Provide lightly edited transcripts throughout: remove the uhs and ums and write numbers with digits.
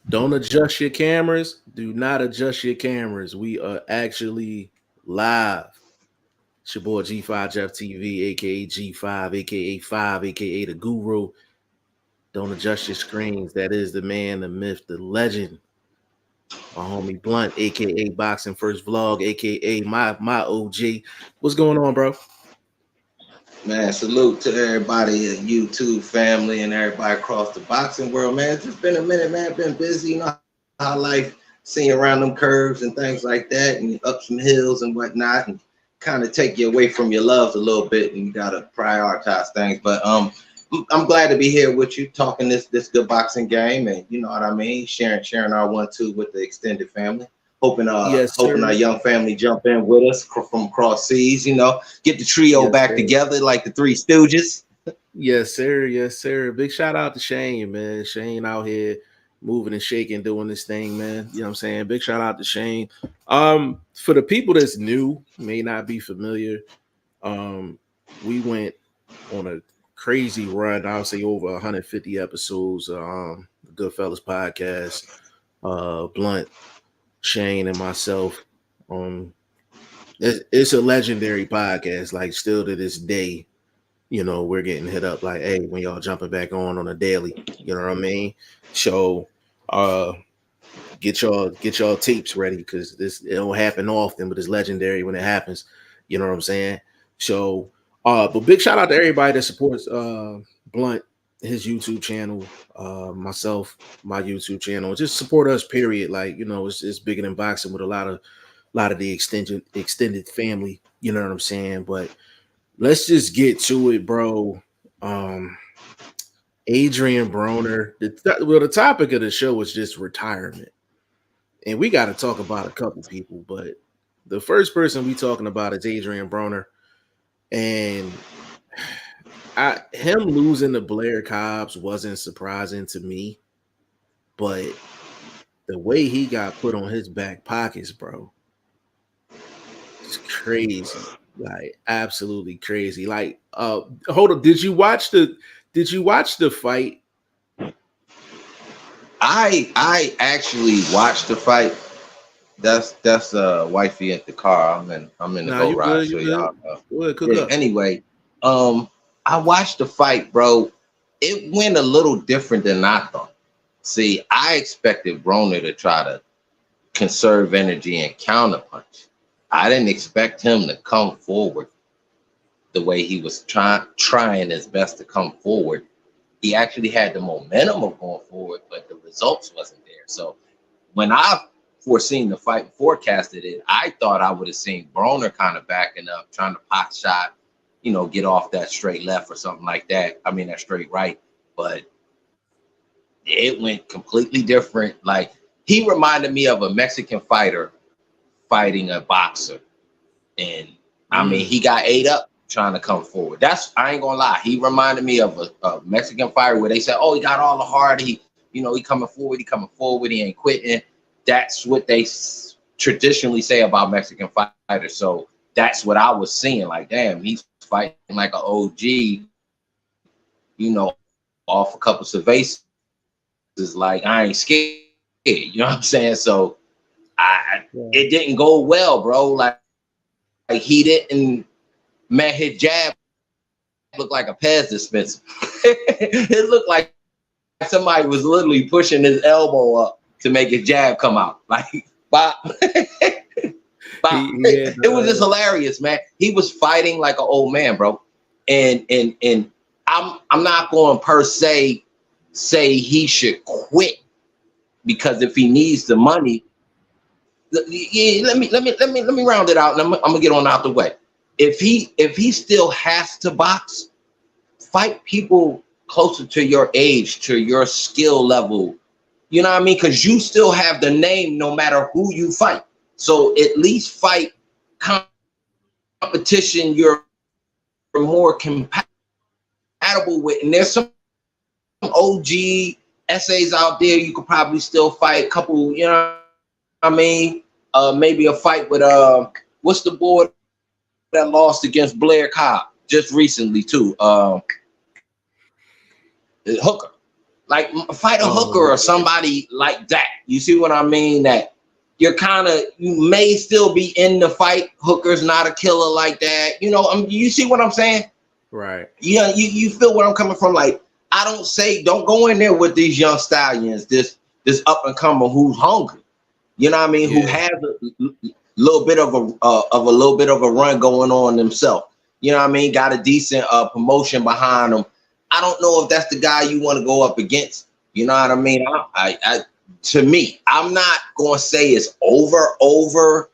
Don't adjust your cameras. Do not adjust your cameras. We are actually live. It's your boy G5 Jeff TV, aka G5, aka 5, aka the Guru. Don't adjust your screens. That is the man, the myth, the legend. My homie Blunt, aka Boxing First Vlog, aka my OG. What's going on, bro? Man, salute to everybody at YouTube family and everybody across the boxing world, man. It's just been a minute, man. Been busy, you know how life, seeing around them curves and things like that, and up some hills and whatnot, and kind of take you away from your loves a little bit, and you gotta prioritize things. But I'm glad to be here with you, talking this good boxing game, and you know what I mean, sharing our 1-2 with the extended family. Hoping Yes, hoping our sir. young family jump in with us from across seas, you know, get the trio Yes, back sir. together like the Three Stooges. Yes, sir. Yes, sir. Big shout out to Shane, man. Shane out here moving and shaking, doing this thing, man. You know what I'm saying? Big shout out to Shane. For the people that's new, may not be familiar, um, we went on a crazy run. I'll say over 150 episodes. The Goodfellas podcast. Blunt, Shane, and myself. Um, it's a legendary podcast. Like still to this day, we're getting hit up like, hey, when y'all jumping back on a daily, you know what I mean? So, uh, get y'all tapes ready because this it don't happen often, but it's legendary when it happens. You know what I'm saying? So, but big shout out to everybody that supports Blunt, his YouTube channel, myself, my YouTube channel. Just support us, period. Like it's bigger than boxing with a lot of the extended family. You know what I'm saying? But let's just get to it, bro. Um, Adrien Broner. The topic of the show is just retirement, and we got to talk about a couple people. But the first person we talking about is Adrien Broner, and him losing to Blair Cobbs wasn't surprising to me, but the way he got put on his back pockets, bro, it's crazy. Like absolutely crazy. Like, hold up, did you watch the fight? I actually watched the fight. That's wifey at the car. I'm in the Nah, go you ride. good, So you good. y'all. Go ahead, cook Yeah. up. Anyway, I watched the fight, bro. It went a little different than I thought. See, I expected Broner to try to conserve energy and counterpunch. I didn't expect him to come forward the way he was trying his best to come forward. He actually had the momentum of going forward, but the results wasn't there. So when I foreseen the fight, forecasted it, I thought I would have seen Broner kind of backing up, trying to pot shot, get off that straight left or something like that. I mean that straight right, but it went completely different. Like he reminded me of a Mexican fighter fighting a boxer, and I mean Mm. he got ate up trying to come forward. I ain't gonna lie. He reminded me of a Mexican fighter where they said, "Oh, he got all the heart. He coming forward. He coming forward. He ain't quitting." That's what they traditionally say about Mexican fighters. So that's what I was seeing. Like, damn, he's fighting like an OG. Off a couple cervezas. Like, I ain't scared. You know what I'm saying? So it didn't go Yeah. well, bro. Like he didn't. Man, his jab looked like a Pez dispenser. It looked like somebody was literally pushing his elbow up to make his jab come out. Like, bop, bop. It was just hilarious, man. He He had was fighting like an old man, bro. And I'm not going to per se say he should quit because if he needs the money, yeah, let me round it out, and I'm gonna get on out the way. If he still has to box, fight people closer to your age, to your skill level. You know what I mean? Because you still have the name no matter who you fight. So at least fight competition you're more compatible with. And there's some OG essays out there you could probably still fight a couple. You know what I mean? Maybe a fight with what's the boy that lost against Blair Cobb just recently too? Hooker. Like Like fight a hooker or somebody like that. You see what I mean? That you're kind of, you may still be in the fight. Hooker's not a killer like that. You know, you see what I'm saying? Right. Yeah, you feel where I'm coming from. Like, I don't go in there with these young stallions, this up and comer who's hungry. You know what I mean? Yeah. Who has a little bit of a run going on themselves. You know what I mean? Got a decent promotion behind them. I don't know if that's the guy you want to go up against. You know what I mean? To me, I'm not gonna say it's over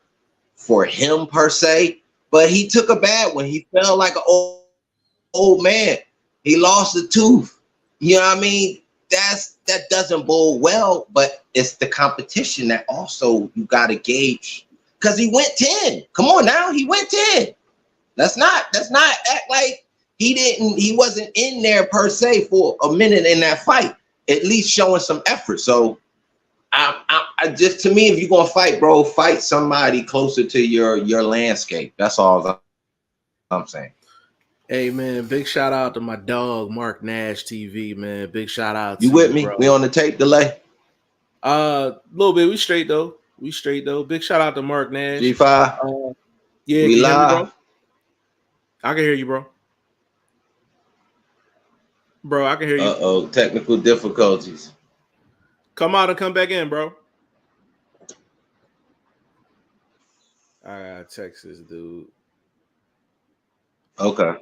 for him per se, but he took a bad one. He felt like an old man. He lost a tooth. You know what I mean? That doesn't bode well, but it's the competition that also you gotta gauge. Because he went 10. Come on now, he went 10. Let's not act like he wasn't in there per se for a minute in that fight, at least showing some effort. So I just, to me, if you're gonna fight, bro, fight somebody closer to your landscape. That's all I'm saying. Hey man, big shout out to my dog Mark Nash TV, man. Big shout out. You to with me? bro. We on the tape delay? A little bit. We straight though. Big shout out to Mark Nash. G5. Yeah, we can you live. hear me, bro? I can hear you, bro. Bro, I can hear you. Technical difficulties. Come out and come back in, bro. I gotta text this dude. Okay.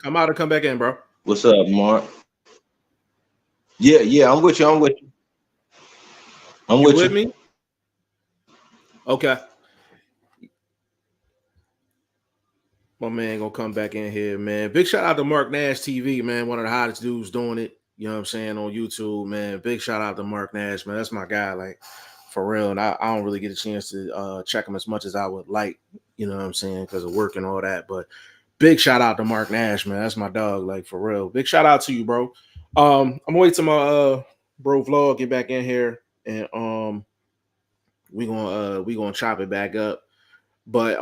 Come out and come back in, bro. What's up, Mark? Yeah, I'm with you. I'm with me? Okay. My man gonna come back in here, man. Big shout out to Mark Nash TV, man. One of the hottest dudes doing it. You know what I'm saying, on YouTube, man. Big shout out to Mark Nash, man. That's my guy, like, for real. And I don't really get a chance to check him as much as I would like, you know what I'm saying, because of work and all that. But big shout out to Mark Nash, man. That's my dog, like, for real. Big shout out to you, bro. I'm gonna wait till my bro vlog get back in here, and we gonna chop it back up. But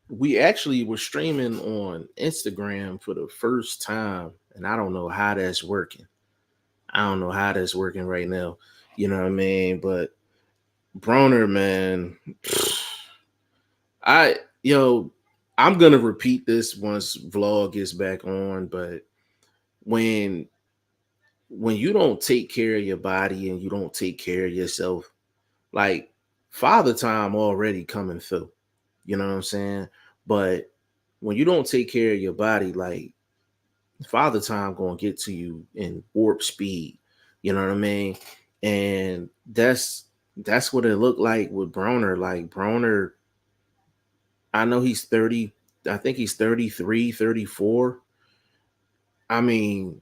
we actually were streaming on Instagram for the first time, and I don't know how that's working. I don't know how that's working right now. You know what I mean? But Broner, man, I'm gonna repeat this once vlog gets back on, but when you don't take care of your body and you don't take care of yourself, like, father time already coming through. You know what I'm saying? But when you don't take care of your body, like, father time gonna get to you in warp speed. You know what I mean? And that's what it looked like with Broner. Like, Broner, I know he's 30, I think he's 33, 34. I mean,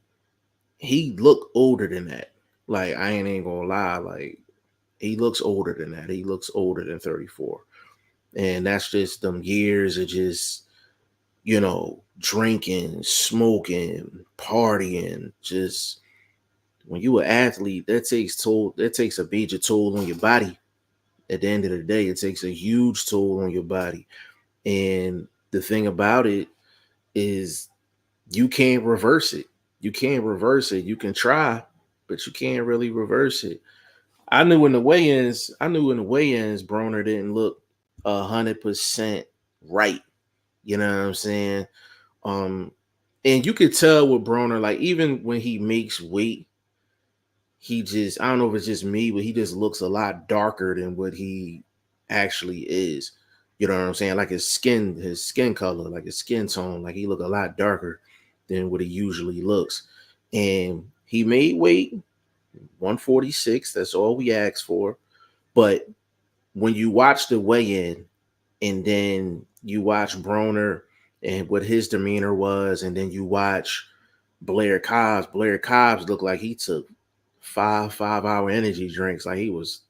he looked older than that. Like, I ain't gonna lie, like, he looks older than that. He looks older than 34. And that's just them years of just, drinking, smoking, partying. Just, when you an athlete, that takes a major toll on your body. At the end of the day, it takes a huge toll on your body. And the thing about it is, you can't reverse it. You can't reverse it. You can try, but you can't really reverse it. I knew in the weigh-ins, Broner didn't look 100% right. You know what I'm saying? And you could tell with Broner, like, even when he makes weight, he just, I don't know if it's just me, but he just looks a lot darker than what he actually is. You know what I'm saying? Like, his skin color, like his skin tone, like, he look a lot darker than what he usually looks. And he made weight, 146. That's all we asked for. But when you watch the weigh-in and then you watch Broner and what his demeanor was, and then you watch Blair Cobbs looked like he took 5-hour energy drinks. Like, he was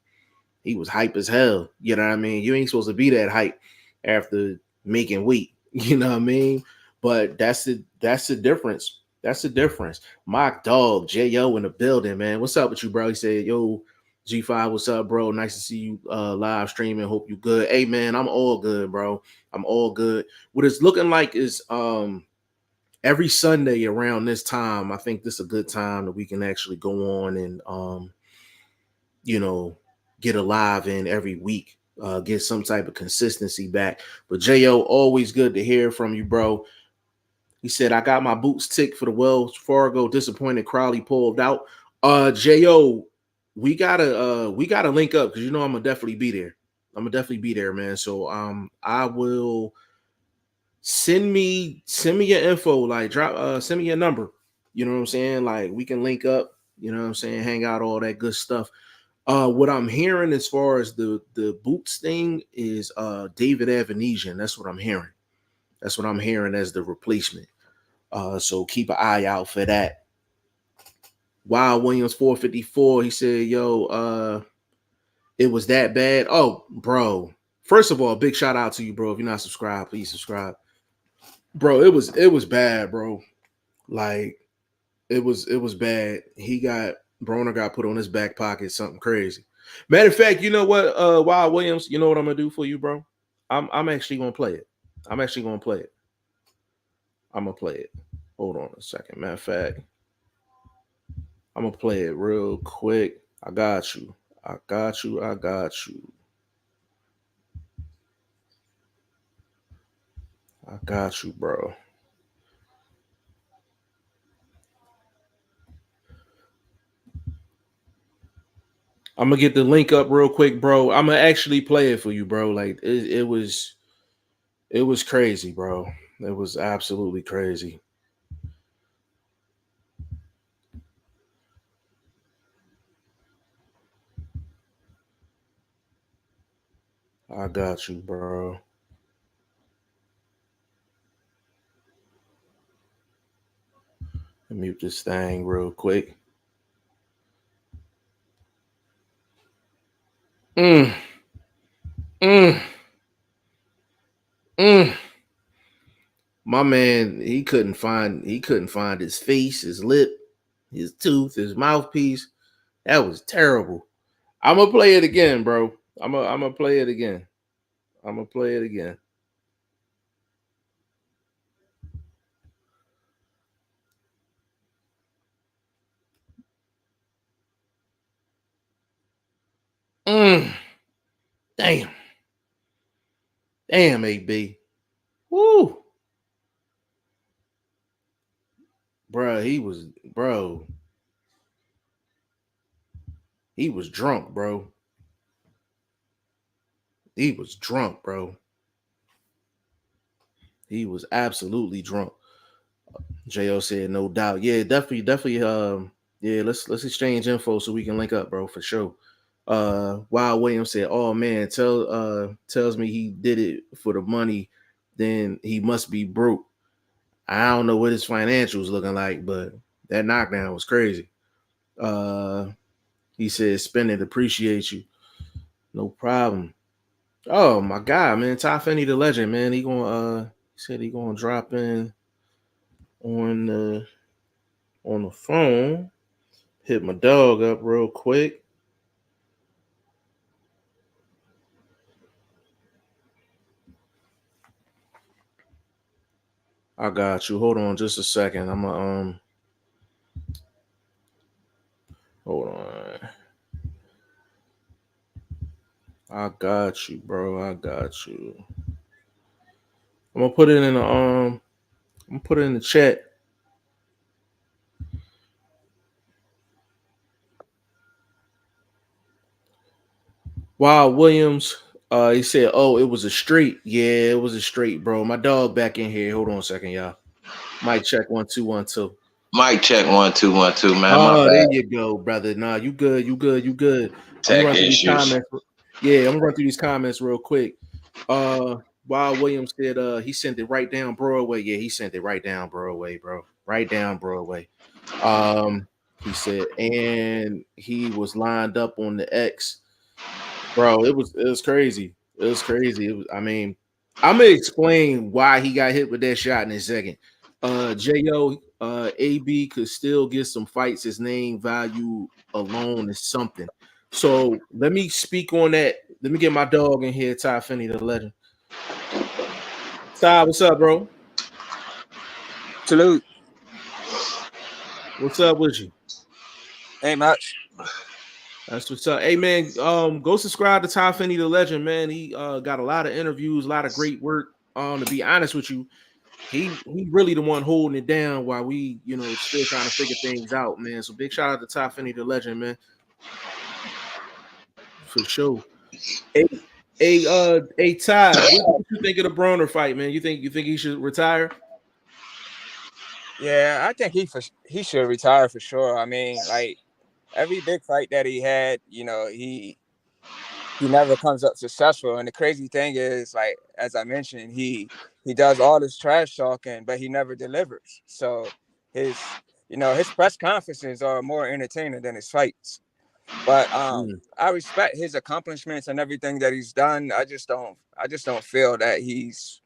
hype as hell. You know what I mean? You ain't supposed to be that hype after making weight. You know what I mean? But that's the difference. That's the difference. My dog, J.O. in the building, man. What's up with you, bro? He said, yo, G5, what's up, bro? Nice to see you live streaming. Hope you good. Hey, man, I'm all good, bro. I'm all good. What it's looking like is every Sunday around this time, I think this is a good time that we can actually go on and you know, get a live in every week, get some type of consistency back. But Jo, always good to hear from you, bro. He said, I got my boots ticked for the Wells Fargo. Disappointed Crowley pulled out. Jo, we gotta link up because you know I'm gonna definitely be there. I'm gonna definitely be there, man. So I will send me your info, like drop send me your number. You know what I'm saying? Like we can link up, you know what I'm saying, hang out, all that good stuff. What I'm hearing as far as the boots thing is David Avanesian. That's what I'm hearing. That's what I'm hearing as the replacement. So keep an eye out for that. Wild Williams 454. He said, "Yo, it was that bad." Oh, bro. First of all, big shout out to you, bro. If you're not subscribed, please subscribe, bro. It was bad, bro. Like it was bad. Broner got put on his back pocket, something crazy. Matter of fact, you know what, Wild Williams, you know what I'm gonna do for you, bro? I'm actually gonna play it. I'm actually gonna play it. I'm gonna play it. Hold on a second. Matter of fact, I'm gonna play it real quick. I got you. I got you. I got you. I got you, bro. I'm gonna get the link up real quick, bro. I'm gonna actually play it for you, bro. Like it was crazy, bro. It was absolutely crazy. I got you, bro. Let me mute this thing real quick. Mm, mm, mm. My man, he couldn't find his face, his lip, his tooth, his mouthpiece. That was terrible. I'm gonna play it again, bro. I'm gonna play it again. I'm gonna play it again. Mm, damn, damn, AB. Woo, bro. He was drunk, bro. He was drunk, bro. He was absolutely drunk. Jo said, no doubt. Yeah, definitely. Yeah, let's exchange info so we can link up, bro, for sure. Wild Williams said, "Oh man, tells me he did it for the money, then he must be broke. I don't know what his financials looking like, but that knockdown was crazy." Uh, he said, "Spend it, appreciate you, no problem." Oh my god, man, Ty Finney the legend, man. He said he gonna drop in on the phone. Hit my dog up real quick. I got you. Hold on just a second. I'm gonna hold on. I got you, bro. I got you. I'm gonna put it in the I'm gonna put it in the chat. Wild Williams, he said, "Oh, it was a straight. Yeah, it was a straight, bro. My dog back in here. Hold on a second, y'all. Mic check 1 2 1 2. Mic check 1 2 1 2. Man, my Oh, there bad. you go, brother. Nah, you good. You good. You good. I'm gonna Tech run through these issues. comments. Yeah, I'm gonna run through these comments real quick. Wild Williams said he sent it right down Broadway. Yeah, he sent it right down Broadway, bro. Right down Broadway. He said, and he was lined up on the X. Bro, it was crazy. It was crazy. I mean, I'm gonna explain why he got hit with that shot in a second. Jo, AB could still get some fights. His name value alone is something. So let me speak on that. Let me get my dog in here, Ty Finney, the legend. Ty, what's up, bro? Salute. What's up with you? Ain't much. That's what's up. Hey man, go subscribe to Tom Finney the Legend, man. He got a lot of interviews, a lot of great work. To be honest with you, he really the one holding it down while we, still trying to figure things out, man. So big shout out to Tom Finney the Legend, man. For sure. Hey, Ty, what you think of the Broner fight, man? You think he should retire? Yeah, I think he should retire for sure. I mean, like every big fight that he had, he never comes up successful. And the crazy thing is, like as I mentioned, he does all this trash talking, but he never delivers. So his press conferences are more entertaining than his fights. But I respect his accomplishments and everything that he's done. I just don't feel that he's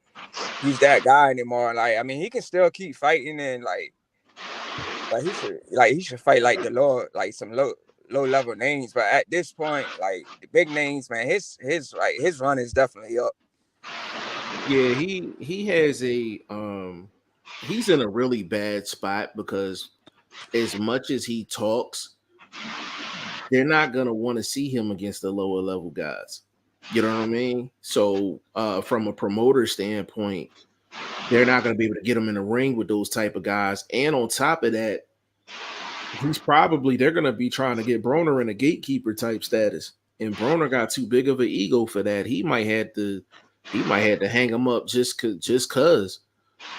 that guy anymore. Like, I mean, he can still keep fighting and like he should fight like some low level names. But at this point, like the big names, man, his run is definitely up. Yeah, he has he's in a really bad spot because as much as he talks, they're not gonna want to see him against the lower level guys. You know what I mean? So from a promoter standpoint, they're not gonna be able to get him in the ring with those type of guys. And on top of that, they're gonna be trying to get Broner in a gatekeeper type status. And Broner got too big of an ego for that. He might have to hang him up just cause,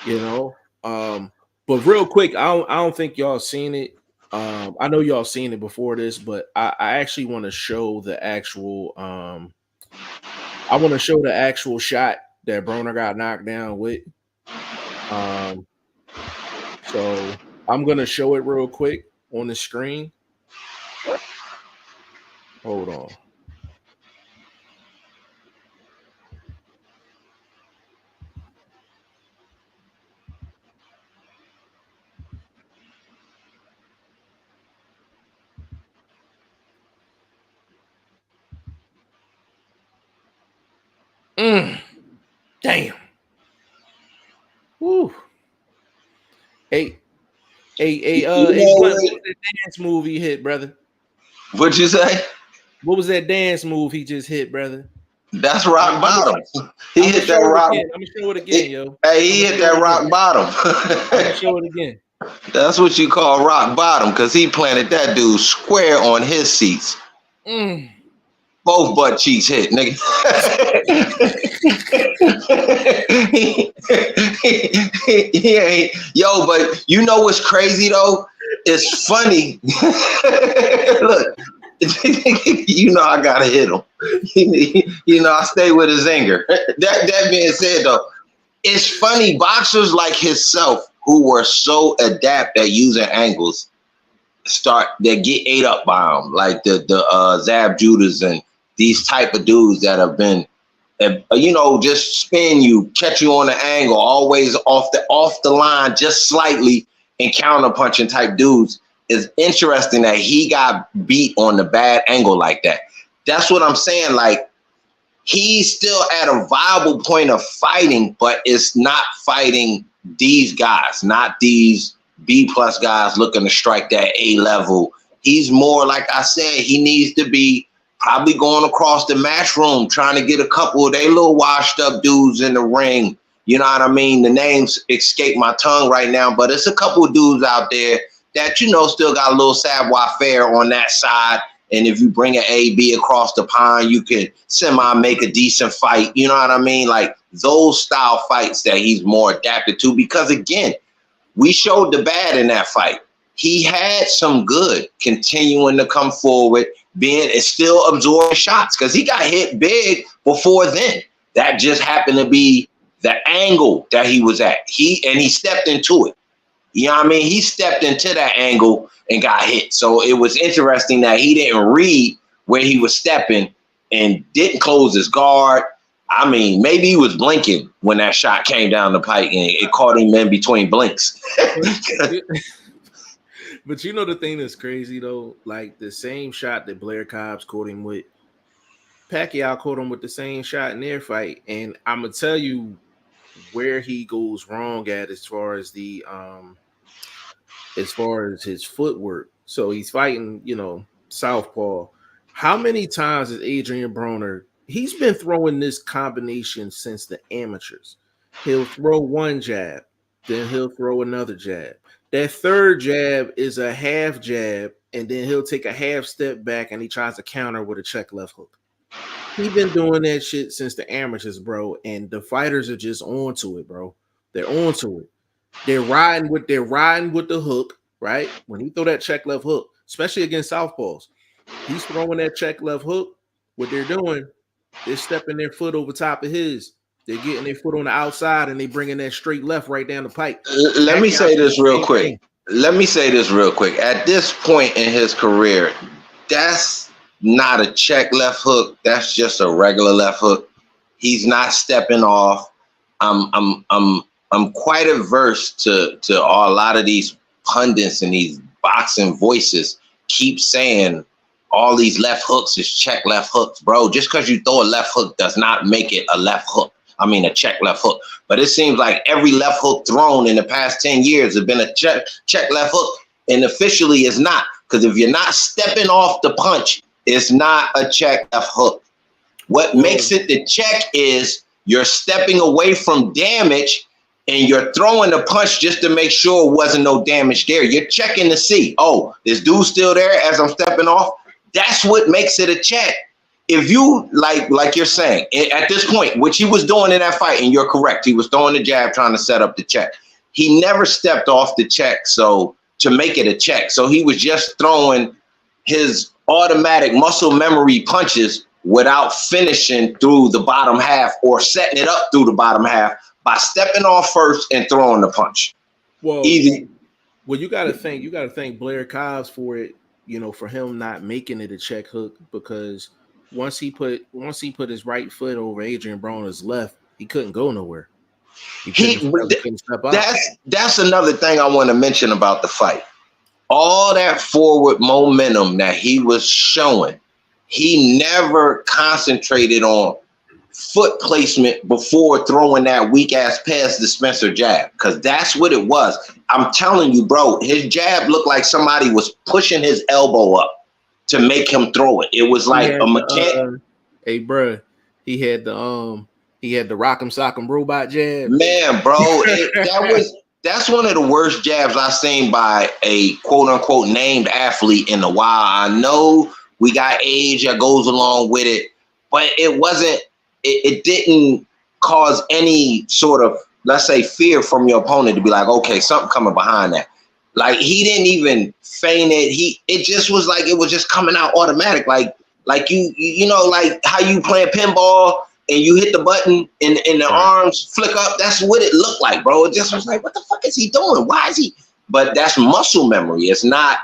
you know. But real quick, I don't think y'all seen it. I know y'all seen it before this, but I actually want to show the actual I want to show the actual shot that Broner got knocked down with. So I'm gonna show it real quick on the screen. Hold on. Damn. Woo. Hey, Blunt, what was that dance move he hit, brother? What'd you say? What was that dance move he just hit, brother? That's rock bottom. He hit that rock. I'm gonna show it again, yo. Hey, he hit that rock bottom. I'm gonna show it again. That's what you call rock bottom, because he planted that dude square on his seats. Both butt cheeks hit, nigga. he ain't. Yo, but you know what's crazy though? It's funny. Look, you know I gotta hit him. You know I stay with a zinger. That being said though, it's funny. Boxers like himself who were so adept at using angles they get ate up by them, like the Zab Judas and these type of dudes that have been, just spin you, catch you on the angle, always off the line, just slightly, and counter punching type dudes. It's interesting that he got beat on the bad angle like that. That's what I'm saying. Like, he's still at a viable point of fighting, but it's not fighting these guys, not these B+ guys looking to strike that A level. He's more, like I said, he needs to be probably going across the match room, trying to get a couple of they little washed up dudes in the ring. You know what I mean? The names escape my tongue right now, but it's a couple of dudes out there that, still got a little savoir-faire on that side. And if you bring an AB across the pond, you can make a decent fight. You know what I mean? Like those style fights that he's more adapted to, because again, we showed the bad in that fight. He had some good continuing to come forward, still absorbing shots, because he got hit big before then. That just happened to be the angle that he was at. He stepped into it. You know what I mean? He stepped into that angle and got hit. So it was interesting that he didn't read where he was stepping and didn't close his guard. I mean, maybe he was blinking when that shot came down the pike and it caught him in between blinks. But the thing that's crazy though, like the same shot that Blair Cobbs caught him with, Pacquiao caught him with the same shot in their fight. And I'm gonna tell you, where he goes wrong at as far as his footwork. So he's fighting, southpaw. How many times has Adrien Broner? He's been throwing this combination since the amateurs. He'll throw one jab, then he'll throw another jab. That third jab is a half jab, and then he'll take a half step back and he tries to counter with a check left hook. He's been doing that shit since the amateurs, bro, and the fighters are just onto it, bro. They're onto it. They're riding with the hook, right? When he throw that check left hook, especially against southpaws, he's throwing that check left hook. What they're doing, they're stepping their foot over top of his. They're getting their foot on the outside and they bringing that straight left right down the pipe. Let me say this real quick. At this point in his career, that's not a check left hook. That's just a regular left hook. He's not stepping off. I'm quite averse to a lot of these pundits and these boxing voices keep saying all these left hooks is check left hooks, bro. Just because you throw a left hook does not make it a left hook. I mean, a check left hook. But it seems like every left hook thrown in the past 10 years has been a check left hook, and officially is not. Because if you're not stepping off the punch, it's not a check left hook. What makes it the check is you're stepping away from damage and you're throwing the punch just to make sure it wasn't no damage there. You're checking to see, oh, this dude's still there as I'm stepping off. That's what makes it a check. If you, like you're saying, at this point, which he was doing in that fight, and you're correct, he was throwing the jab trying to set up the check. He never stepped off the check so to make it a check. So he was just throwing his automatic muscle memory punches without finishing through the bottom half or setting it up through the bottom half by stepping off first and throwing the punch. Well, easy. Well, you got to thank Blair Cobbs for it. For him not making it a check hook, because once he put his right foot over Adrien Broner's left, he couldn't go nowhere. He couldn't step out. That's another thing I want to mention about the fight. All that forward momentum that he was showing, he never concentrated on foot placement before throwing that weak ass pass dispenser jab, because that's what it was. I'm telling you, bro, his jab looked like somebody was pushing his elbow up to make him throw it. It was like a mechanic. Hey, bro, he had the rock'em sock'em robot jab. Man, bro, that's one of the worst jabs I've seen by a quote unquote named athlete in a while. I know we got age that goes along with it, but it didn't cause any sort of, let's say, fear from your opponent to be like, okay, something coming behind that. Like, he didn't even feign it. It just was like, it was just coming out automatic. Like you know, like how you playing pinball and you hit the button and the arms flick up. That's what it looked like, bro. It just was like, what the fuck is he doing? Why is he? But that's muscle memory. It's not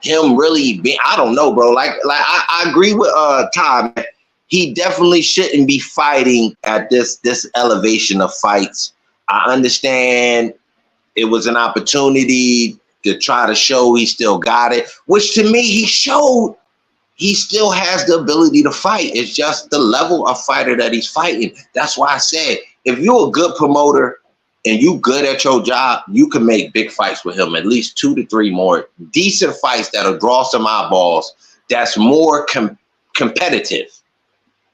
him really being, I don't know, bro. Like I agree with Todd, man. He definitely shouldn't be fighting at this elevation of fights. I understand it was an opportunity to try to show he still got it, which to me, he showed he still has the ability to fight. It's just the level of fighter that he's fighting. That's why I said, if you're a good promoter and you good at your job, you can make big fights with him, at least 2 to 3 more decent fights that'll draw some eyeballs, that's more competitive.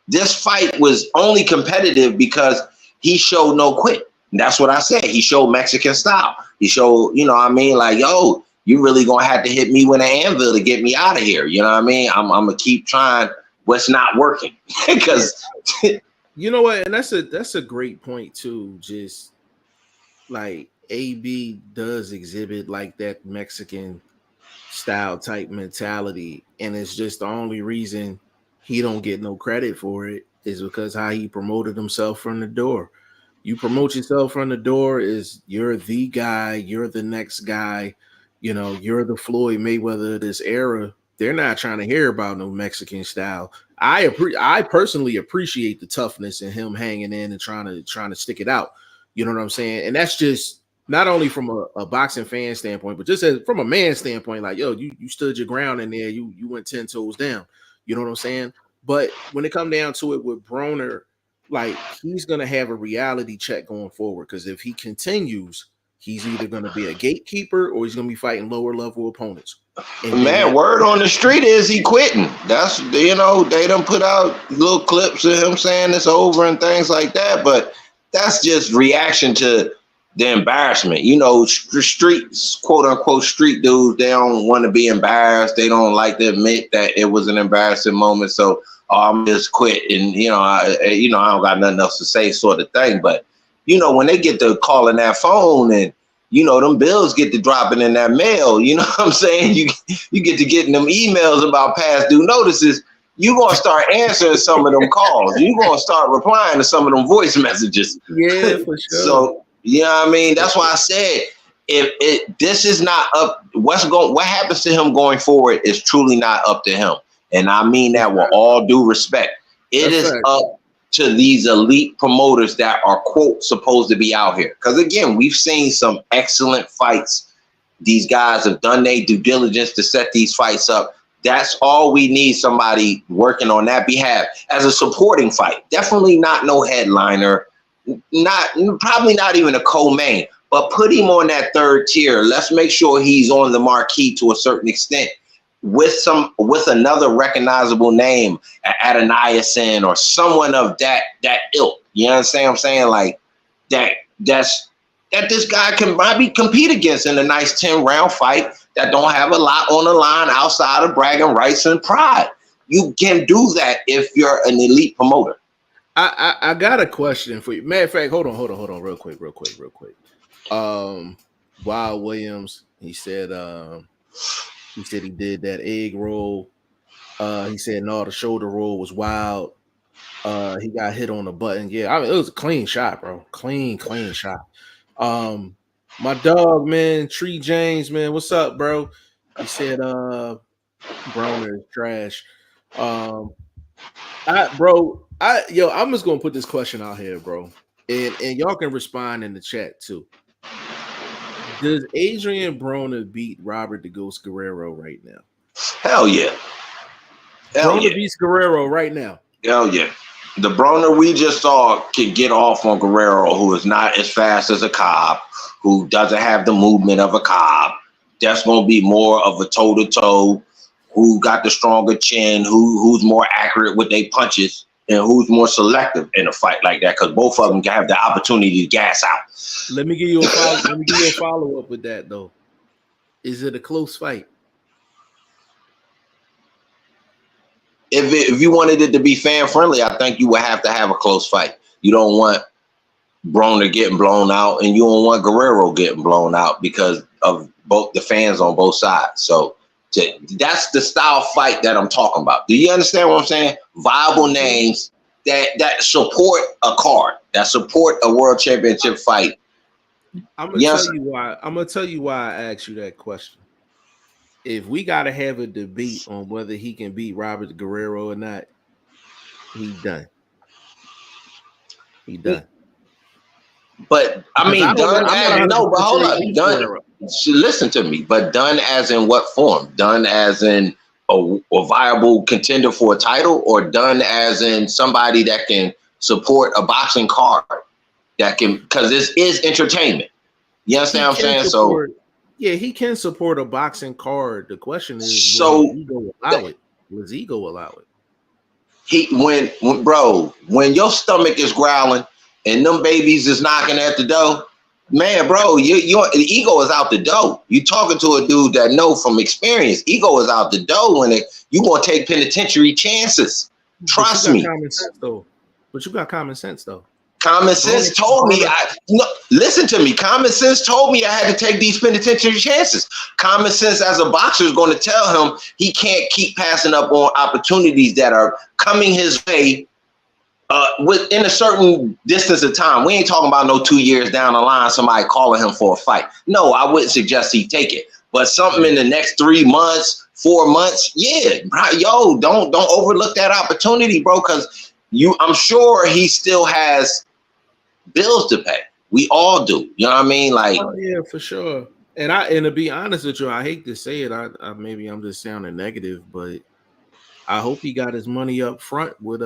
This fight was only competitive because he showed no quit. And that's what I said. He showed Mexican style. He showed, you know what I mean? Like, yo, you really going to have to hit me with an anvil to get me out of here. You know what I mean? I'm going to keep trying what's not working. Because you know what? And that's a great point too. Just like AB does exhibit like that Mexican style type mentality. And it's just the only reason he don't get no credit for it is because how he promoted himself from the door. You promote yourself from the door is you're the guy, you're the next guy, you're the Floyd Mayweather of this era. They're not trying to hear about no Mexican style. I personally appreciate the toughness in him hanging in and trying to stick it out. You know what I'm saying? And that's just not only from a boxing fan standpoint, but just from a man standpoint, like, yo, you stood your ground in there, you went 10 toes down. You know what I'm saying? But when it come down to it with Broner, like he's gonna have a reality check going forward. Because if he continues, he's either gonna be a gatekeeper or he's gonna be fighting lower level opponents. And then Man, that, word on the street is he quitting. That's, they done put out little clips of him saying it's over and things like that. But that's just reaction to the embarrassment. Streets, quote unquote, street dudes, they don't want to be embarrassed. They don't like to admit that it was an embarrassing moment. So I'm just quit, and I don't got nothing else to say, sort of thing. But when they get to calling that phone and them bills get to dropping in that mail, you know what I'm saying? You get to getting them emails about past due notices. You're going to start answering some of them calls. You're going to start replying to some of them voice messages. yeah, for sure. So, what I mean? That's why I said, if this is not up, what happens to him going forward is truly not up to him. And I mean that with all due respect. It is up to these elite promoters that are, quote, supposed to be out here. Because again, we've seen some excellent fights. These guys have done their due diligence to set these fights up. That's all we need, somebody working on that behalf as a supporting fight. Definitely not no headliner, probably not even a co-main, but put him on that third tier. Let's make sure he's on the marquee to a certain extent, with another recognizable name, Adrien or someone of that ilk. You understand what I'm saying? Like that this guy can maybe compete against in a nice 10-round fight that don't have a lot on the line outside of bragging rights and pride. You can do that if you're an elite promoter. I got a question for you. Matter of fact, hold on, real quick. Wild Williams, he said he did that egg roll. He said no, the shoulder roll was wild. He got hit on the button. Yeah, I mean, it was a clean shot, bro. Clean shot. My dog, man, Tree James, man, what's up, bro? He said Broner is trash. I'm just gonna put this question out here, bro. And y'all can respond in the chat too. Does Adrien Broner beat Robert the Ghost Guerrero right now? Hell yeah. Broner beats Guerrero right now. Hell yeah. The Broner we just saw can get off on Guerrero, who is not as fast as a Cobb, who doesn't have the movement of a Cobb. That's going to be more of a toe-to-toe, who got the stronger chin, who's more accurate with their punches, and who's more selective in a fight like that, because both of them can have the opportunity to gas out. Let me give you a follow-up with that, though. Is it a close fight? If you wanted it to be fan-friendly, I think you would have to have a close fight. You don't want Broner getting blown out, and you don't want Guerrero getting blown out because of both the fans on both sides. So that's the style fight that I'm talking about. Do you understand what I'm saying? Viable names that support a card, that support a world championship fight. I'm gonna tell you why I asked you that question. If we gotta have a debate on whether he can beat Robert Guerrero or not, he done. But I mean, hold up, done. Listen to me, but done as in what form? Done as in a viable contender for a title, or done as in somebody that can support a boxing card that can, because this is entertainment. You understand what I'm saying? So yeah, he can support a boxing card. The question is, does ego allow it? When your stomach is growling and them babies is knocking at the door, man, bro, your ego is out the door. You talking to a dude that know from experience. Ego is out the door when you gonna take penitentiary chances. Trust me. But you got common sense though. Common sense told me, listen to me. Common sense told me I had to take these penitentiary chances. Common sense as a boxer is going to tell him he can't keep passing up on opportunities that are coming his way within a certain distance of time. We ain't talking about no 2 years down the line, somebody calling him for a fight. No, I wouldn't suggest he take it. But something in the next 3 months, 4 months, yeah, bro, don't overlook that opportunity, bro, because I'm sure he still has bills to pay. We all do. You know what I mean? Like, oh, yeah, for sure. And to be honest with you, I hate to say it. Maybe I'm just sounding negative, but I hope he got his money up front with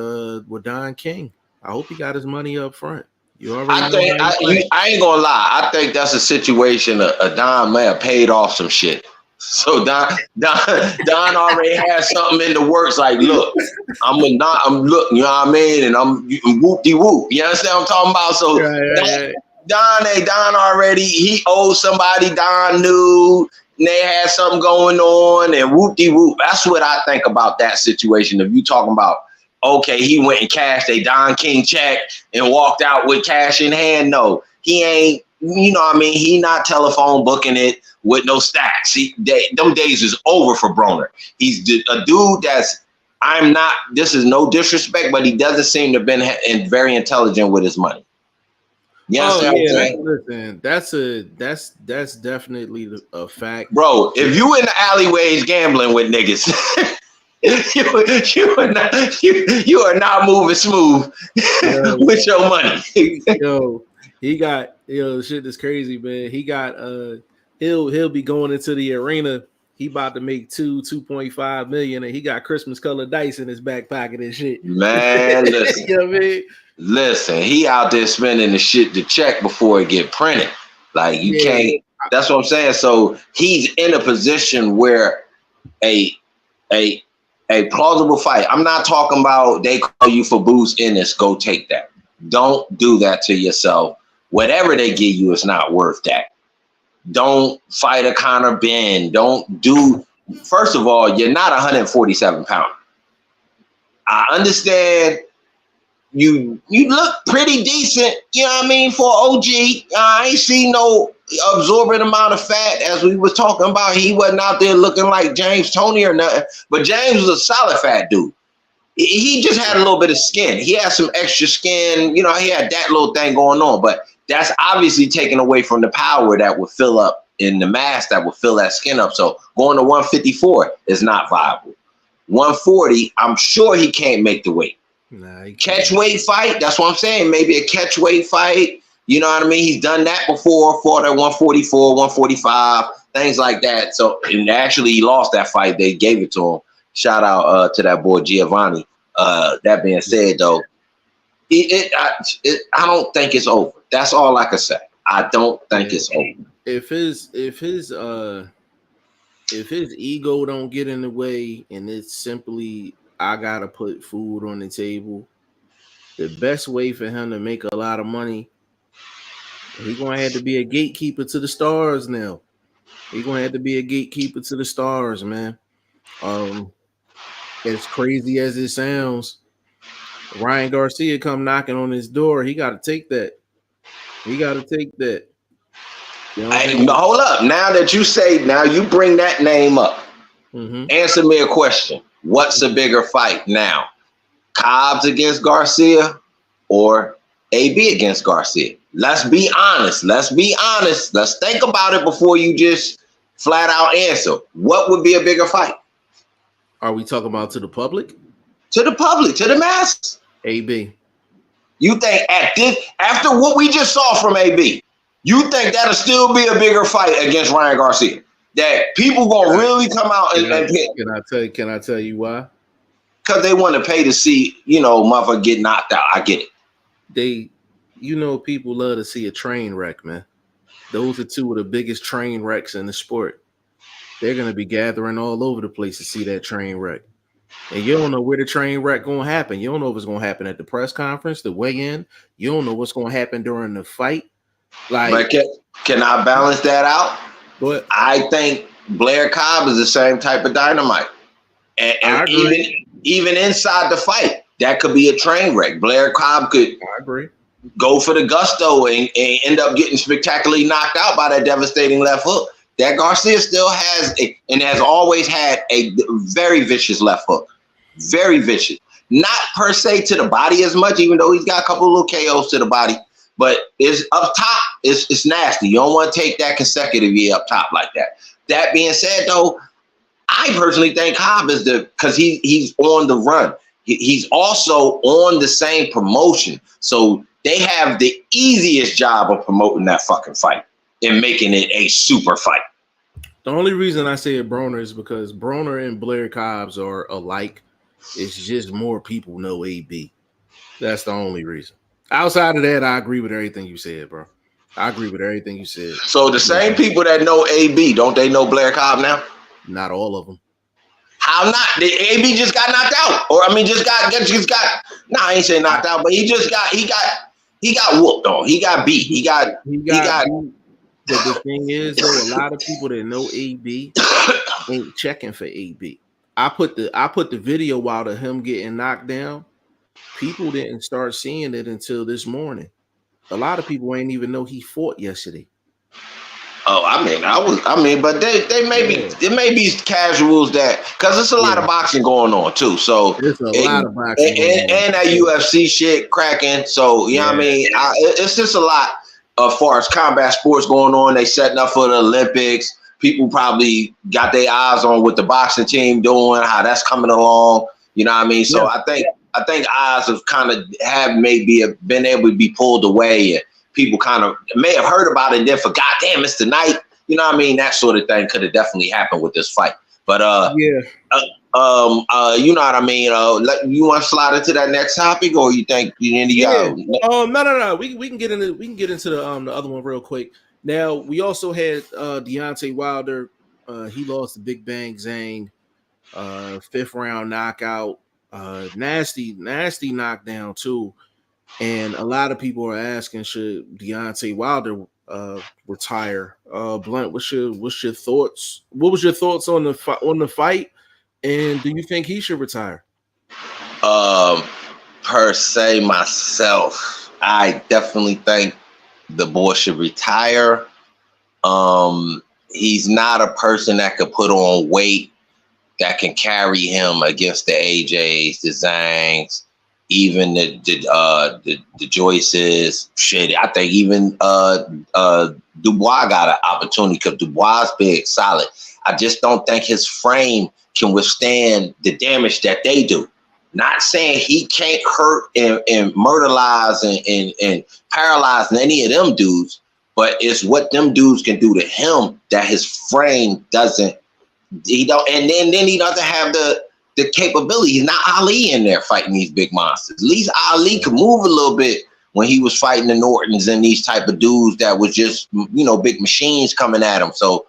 Don King. I hope he got his money up front. You already I know think how he I ain't gonna lie. I think that's a situation. Don may have paid off some shit. So Don already has something in the works. Like, look, I'm look, you know what I mean, and I'm whoop de whoop. You understand what I'm talking about? So right. Don already he owed somebody. Don knew. And they had something going on, and whoop de whoop. That's what I think about that situation. If you talking about, okay, he went and cashed a Don King check and walked out with cash in hand. No, he ain't. You know what I mean? He not telephone booking it with no stacks. Them days is over for Broner. He's a dude that's. I'm not. This is no disrespect, but he doesn't seem to have been very intelligent with his money. You understand what I'm saying? Listen, that's definitely a fact, Bro, if you in the alleyways gambling with niggas, you are not moving smooth with your money. Shit is crazy, man. He got he'll be going into the arena. He about to make 2.5 million, and he got Christmas colored dice in his back pocket and shit. Man, listen. You know what I mean? Listen, he out there spending the check before it get printed. Like you can't. That's what I'm saying. So he's in a position where a plausible fight. I'm not talking about they call you for boost in this. Go take that. Don't do that to yourself. Whatever they give you is not worth that. Don't fight a Conor Ben. Don't do. First of all, you're not 147 pounds. I understand. You look pretty decent, you know what I mean, for OG. I ain't seen no absorbent amount of fat as we was talking about. He wasn't out there looking like James Toney or nothing, but James was a solid fat dude. He just had a little bit of skin. He had some extra skin, you know, he had that little thing going on, but that's obviously taken away from the power that would fill up in the mass that would fill that skin up. So going to 154 is not viable. 140, I'm sure he can't make the weight. Nah, catch weight fight. That's what I'm saying. Maybe a catch weight fight. You know what I mean? He's done that before, fought at 144, 145, things like that. So, and actually, he lost that fight. They gave it to him. Shout out to that boy Giovanni. That being said, though, I don't think it's over. That's all I can say. I don't think it's over. If his ego don't get in the way, and it's simply I gotta put food on the table, the best way for him to make a lot of money, he's gonna have to be a gatekeeper to the stars now. He's gonna have to be a gatekeeper to the stars, man. As crazy as it sounds, Ryan Garcia come knocking on his door. He got to take that. He got to take that. You know hold up. Now that you say, now you bring that name up. Answer me a question. What's a bigger fight now? Cobbs against Garcia or AB against Garcia? Let's be honest. Let's be honest. Let's think about it before you just flat out answer. What would be a bigger fight? Are we talking about to the public? To the public, to the masses. AB. You think at this, after what we just saw from AB, you think that'll still be a bigger fight against Ryan Garcia? That people gonna really come out and can I tell you why? Because they want to pay to see, you know, motherfucker get knocked out. I get it. People love to see a train wreck, man. Those are two of the biggest train wrecks in the sport. They're gonna be gathering all over the place to see that train wreck. And you don't know where the train wreck gonna happen. You don't know if it's gonna happen at the press conference, the weigh-in. You don't know what's gonna happen during the fight. Like, but can I balance that out? But I think Blair Cobb is the same type of dynamite. And even inside the fight, that could be a train wreck. Blair Cobb could go for the gusto and end up getting spectacularly knocked out by that devastating left hook. That Garcia still has and has always had a very vicious left hook. Very vicious. Not per se to the body as much, even though he's got a couple of little KOs to the body. But it's up top, it's nasty. You don't want to take that consecutively up top like that. That being said, though, I personally think Cobb is because he's on the run. He's also on the same promotion. So they have the easiest job of promoting that fucking fight and making it a super fight. The only reason I say Broner is because Broner and Blair Cobbs are alike. It's just more people know AB. That's the only reason. Outside of that, I agree with everything you said, bro. I agree with everything you said. So the same people that know AB, don't they know Blair Cobb now? Not all of them. How not? The AB just got knocked out, or I mean, just got. Nah, I ain't saying knocked out, but he got whooped on. He got beat. He got. But the thing is, though, a lot of people that know AB ain't checking for AB. I put the video out of him getting knocked down. People didn't start seeing it until this morning. A lot of people ain't even know he fought yesterday. Oh, but they may be there may be casuals that because there's a lot of boxing going on too. So there's a lot of boxing and that UFC shit cracking. So you know what I mean. It's just a lot as far as combat sports going on. They setting up for the Olympics. People probably got their eyes on what the boxing team doing, how that's coming along. You know what I mean. So I think eyes have kind of maybe been able to be pulled away and people kind of may have heard about it and then forgot, damn, it's tonight. You know what I mean? That sort of thing could have definitely happened with this fight. But you know what I mean? You want to slide into that next topic, or you think you go? No. We can get into the other one real quick. Now we also had Deontay Wilder. He lost to Big Bang Zhang, 5th round knockout. Nasty knockdown too. And a lot of people are asking, should Deontay Wilder retire? Blunt, what's your thoughts? What was your thoughts on the fight? And do you think he should retire? Per se, myself, I definitely think the boy should retire. He's not a person that could put on weight that can carry him against the AJs, the Zangs, even the Joyces. Shit, I think even Dubois got an opportunity because Dubois is big, solid. I just don't think his frame can withstand the damage that they do. Not saying he can't hurt and murderize and paralyze any of them dudes, but it's what them dudes can do to him that his frame doesn't. He don't, and then he doesn't have the capability. He's not Ali in there fighting these big monsters. At least Ali could move a little bit when he was fighting the Nortons and these type of dudes that was just, you know, big machines coming at him. So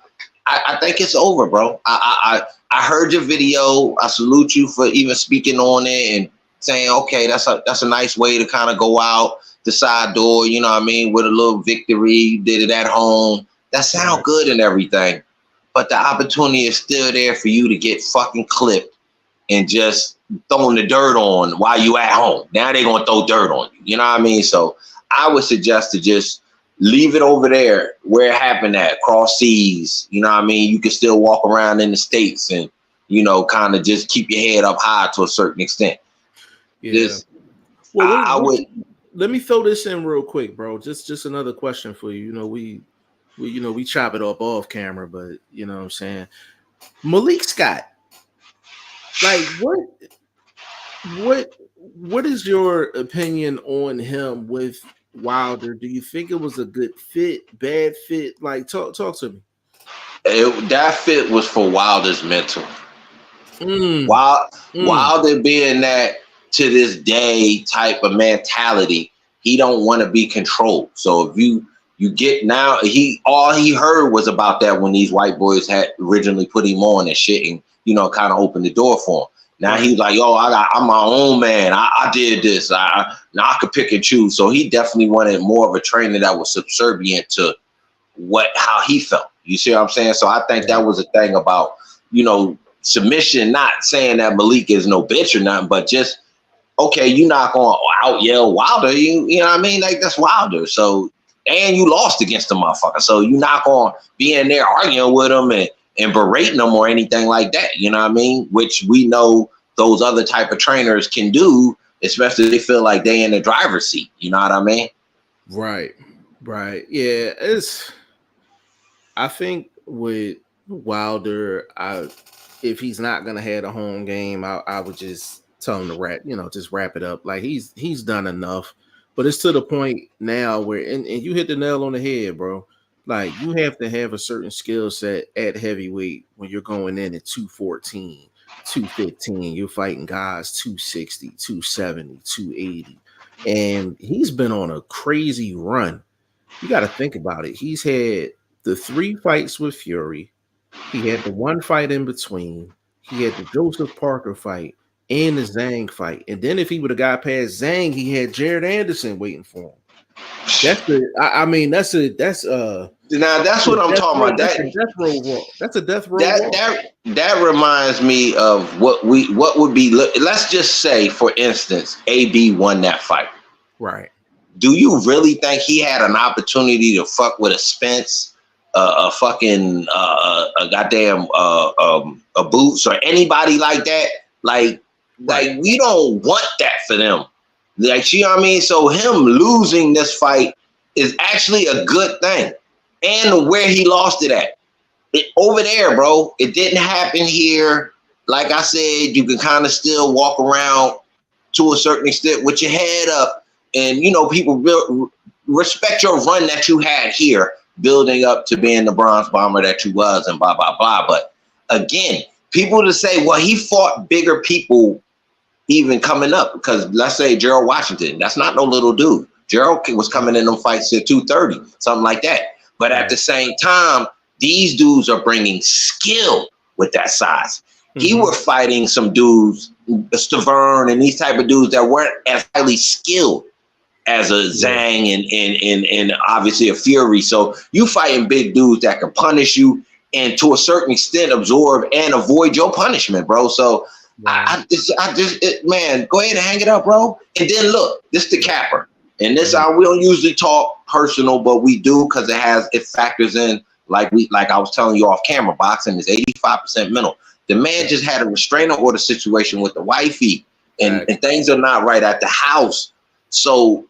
I think it's over, bro. I heard your video. I salute you for even speaking on it and saying, okay, that's a nice way to kind of go out the side door, you know what I mean, with a little victory. You did it at home. That sounds good and everything. But the opportunity is still there for you to get fucking clipped and just throwing the dirt on while you at home. Now they're going to throw dirt on you. You know what I mean? So I would suggest to just leave it over there where it happened at, cross seas. You know what I mean? You can still walk around in the States and, you know, kind of just keep your head up high to a certain extent. Yeah. Let me throw this in real quick, bro. Just another question for you. You know, we chop it up off camera, but you know what I'm saying? Malik Scott. Like what is your opinion on him with Wilder? Do you think it was a good fit, bad fit? Like talk to me. That fit was for Wilder's mental. Wilder being that to this day type of mentality, he don't want to be controlled. So if you get now, all he heard was about that when these white boys had originally put him on and shit, and you know, kind of opened the door for him. Now he's like, yo, I'm my own man. I did this. Now I could pick and choose. So he definitely wanted more of a trainer that was subservient to how he felt. You see what I'm saying? So I think that was a thing about, you know, submission. Not saying that Malik is no bitch or nothing, but just okay, you're not gonna out yell Wilder. You know what I mean? Like that's Wilder. So and you lost against the motherfucker. So you're not gonna be in there arguing with him and berating them or anything like that, you know what I mean? Which we know those other type of trainers can do, especially if they feel like they in the driver's seat, you know what I mean? Right. Yeah, I think with Wilder, if he's not gonna have a home game, I would just tell him to just wrap it up. Like he's done enough. But it's to the point now where and you hit the nail on the head, bro. Like you have to have a certain skill set at heavyweight when you're going in at 214, 215. You're fighting guys 260, 270, 280. and he's been on a crazy run. You got to think about it. He's had the 3 fights with Fury. He had the 1 fight in between. He had the Joseph Parker fight and the Zhang fight. And then if he would have got past Zhang, he had Jared Anderson waiting for him. That's now that's what I'm talking about. That's a death row. That's a death row. That reminds me of what would be. Let's just say, for instance, AB won that fight. Right. Do you really think he had an opportunity to fuck with a Spence, a fucking a goddamn a Boots or anybody like that? Like we don't want that for them. Like, you know what I mean? So him losing this fight is actually a good thing. And where he lost it at. Over there, bro. It didn't happen here. Like I said, you can kind of still walk around to a certain extent with your head up. And, you know, people respect your run that you had here, building up to being the bronze bomber that you was and blah, blah, blah. But again, people to say, well, he fought bigger people even coming up, because let's say Gerald Washington, that's not no little dude. Gerald was coming in them fights at 230, something like that. But at the same time, these dudes are bringing skill with that size. He were fighting some dudes, Stavern and these type of dudes that weren't as highly skilled as a Zhang and obviously a Fury. So you fighting big dudes that can punish you and to a certain extent absorb and avoid your punishment, bro. So I just, man, go ahead and hang it up, bro. And then look, this the capper. And this, we don't usually talk personal, but we do because it factors in, like I was telling you off camera, boxing is 85% mental. The man just had a restraining order situation with the wifey, and things are not right at the house. So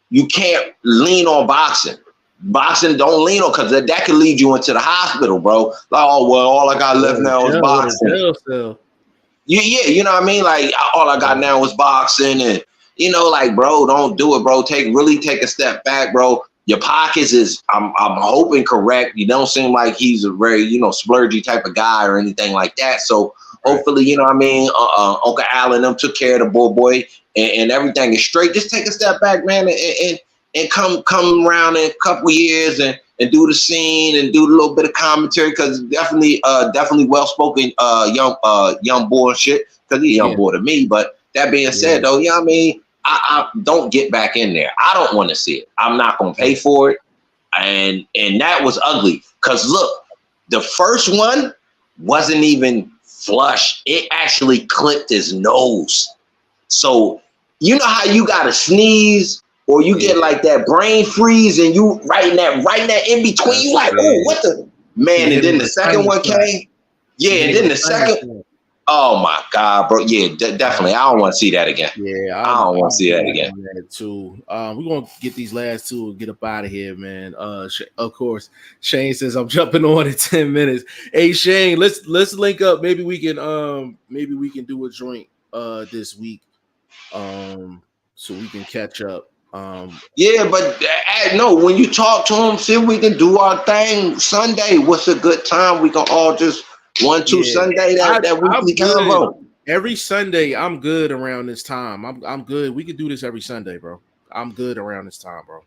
you can't lean on boxing. Boxing don't lean on, because that could lead you into the hospital, bro. Like, oh, well, all I got left now is boxing. Yeah, you know what I mean? Like, all I got now is boxing, and you know, like, bro, don't do it, bro. Really take a step back, bro. Your pockets is, I'm hoping, correct. You don't seem like he's a very, you know, splurgy type of guy or anything like that. So hopefully, you know what I mean, Uncle Allen them took care of the boy, and everything is straight. Just take a step back, man, and come around in a couple years and do the scene and do a little bit of commentary, because definitely well-spoken young boy and shit, because he's a young boy to me. But that being said, though, you know what I mean, I don't get back in there. I don't want to see it. I'm not going to pay for it. And that was ugly, because look, the first one wasn't even flush. It actually clipped his nose. So you know how you got to sneeze, or you get like that brain freeze, and you right in that in between, you like, oh, what the man? And then the second one came. Yeah, and then the second. Oh my God, bro. Yeah, definitely. I don't want to see that again. Yeah, I don't want to see that again. Too. We're gonna get these last two and get up out of here, man. Of course, Shane says I'm jumping on in 10 minutes. Hey Shane, let's link up. Maybe we can do a joint this week. So we can catch up. Yeah, but no, when you talk to him, see if we can do our thing Sunday. What's a good time? We can all just 1-2 Sunday that weekly combo. Every Sunday, I'm good around this time. I'm good. We can do this every Sunday, bro. I'm good around this time, bro.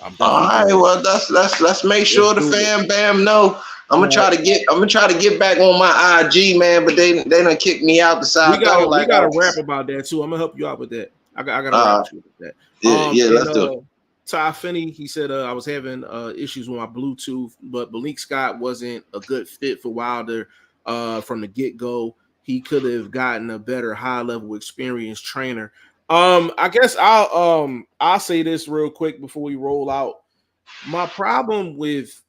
All right, well, let's make sure the fam bam know. I'm gonna try to get back on my IG, man, but they done kicked me out the side. We gotta rap about that too. I'm gonna help you out with that. I gotta rap with that. Let's do it. Ty Finney, he said, I was having issues with my Bluetooth, but Malik Scott wasn't a good fit for Wilder from the get-go. He could have gotten a better high-level experienced trainer. I guess I'll say this real quick before we roll out. My problem with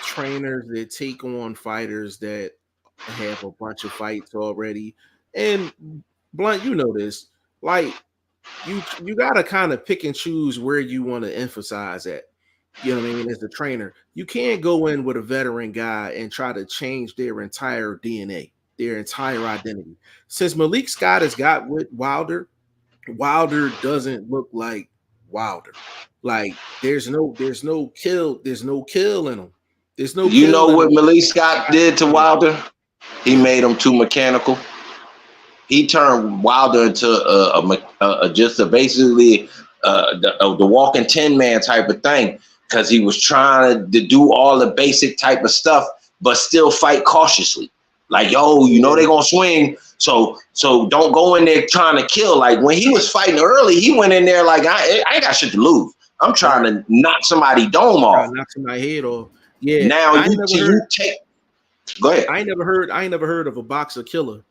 trainers that take on fighters that have a bunch of fights already, and Blunt, you know this, like, you gotta kind of pick and choose where you want to emphasize at. You know what I mean? As a trainer, you can't go in with a veteran guy and try to change their entire DNA, their entire identity. Since Malik Scott has got with Wilder doesn't look like Wilder. Like there's no kill in him. There's no. You know what Malik Scott did to Wilder? He made him too mechanical. He turned Wilder into basically the walking 10-man type of thing, because he was trying to do all the basic type of stuff, but still fight cautiously. Like, yo, you know they're gonna swing, so don't go in there trying to kill. Like when he was fighting early, he went in there like I ain't got shit to lose. I'm trying to knock somebody dome off. Knock somebody head off. Yeah. Now you take. Go ahead. I ain't never heard of a boxer killer.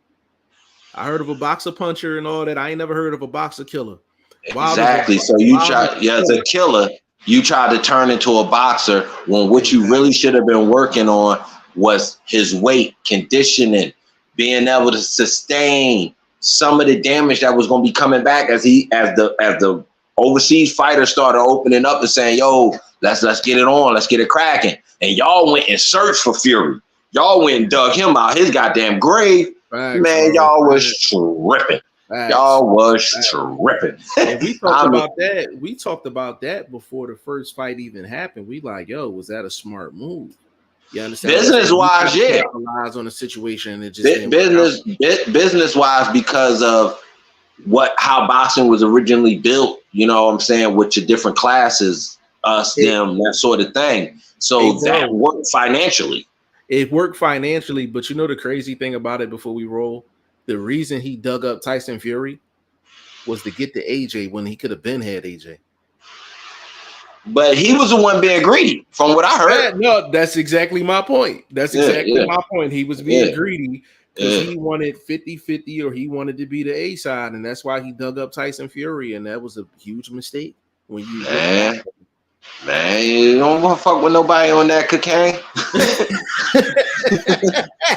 I heard of a boxer puncher and all that. I ain't never heard of a boxer killer. Exactly. So you try, as a killer, you tried to turn into a boxer when what you really should have been working on was his weight, conditioning, being able to sustain some of the damage that was going to be coming back as the overseas fighters started opening up and saying, yo, let's get it on, let's get it cracking. And y'all went and searched for Fury. Y'all went and dug him out his goddamn grave. Facts, man, y'all was tripping. Facts. Y'all was tripping. And we talked about that. We talked about that before the first fight even happened. We like, yo, was that a smart move? You understand? Business wise, yeah. Capitalize on the situation. It just business wise, because of how boxing was originally built. You know what I'm saying, with your different classes, us, them, that sort of thing. So that worked financially. It worked financially, but you know the crazy thing about it, before we roll, the reason he dug up Tyson Fury was to get to AJ when he could have been had AJ. But he was the one being greedy, from what I heard. No, that's exactly my point. That's exactly my point. He was being greedy because he wanted 50-50, or he wanted to be the A side, and that's why he dug up Tyson Fury, and that was a huge mistake. When you Man, you don't want to fuck with nobody on that cocaine.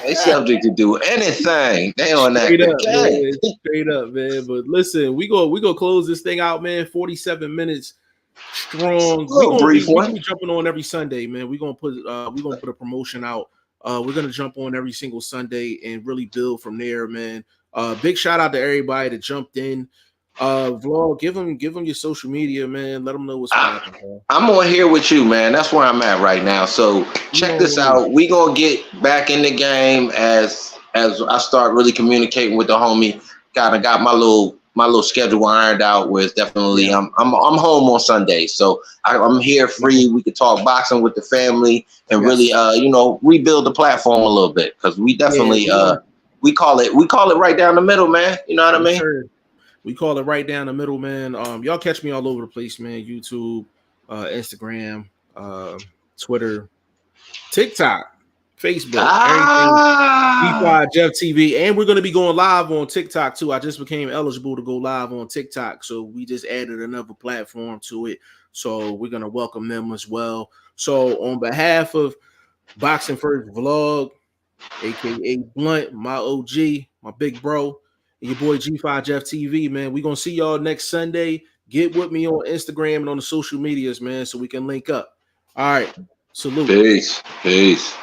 They subject to do anything. They on that cocaine. Straight up, man. But listen, we go close this thing out, man. 47 minutes strong. We're gonna be jumping on every Sunday, man. We're gonna put a promotion out. We're gonna jump on every single Sunday and really build from there, man. Big shout out to everybody that jumped in. Vlog, give them your social media, man. Let them know what's happening. I'm on here with you, man. That's where I'm at right now. So check this out. We gonna get back in the game as I start really communicating with the homie. Kind of got my little schedule ironed out. Where it's definitely I'm home on Sundays, so I'm here free. We could talk boxing with the family and really rebuild the platform a little bit, because we definitely we call it right down the middle, man. You know what I mean? Sure. We call it right down the middle, man. Y'all catch me all over the place, man. YouTube, Instagram, Twitter, TikTok, Facebook, everything. G5 Jeff TV, and we're gonna be going live on TikTok too. I just became eligible to go live on TikTok, so we just added another platform to it. So we're gonna welcome them as well. So on behalf of Boxing First Vlog, aka Blunt, my OG, my big bro, and your boy G5 Jeff TV, man. We're gonna see y'all next Sunday. Get with me on Instagram and on the social medias, man, so we can link up. All right. Salute. Peace.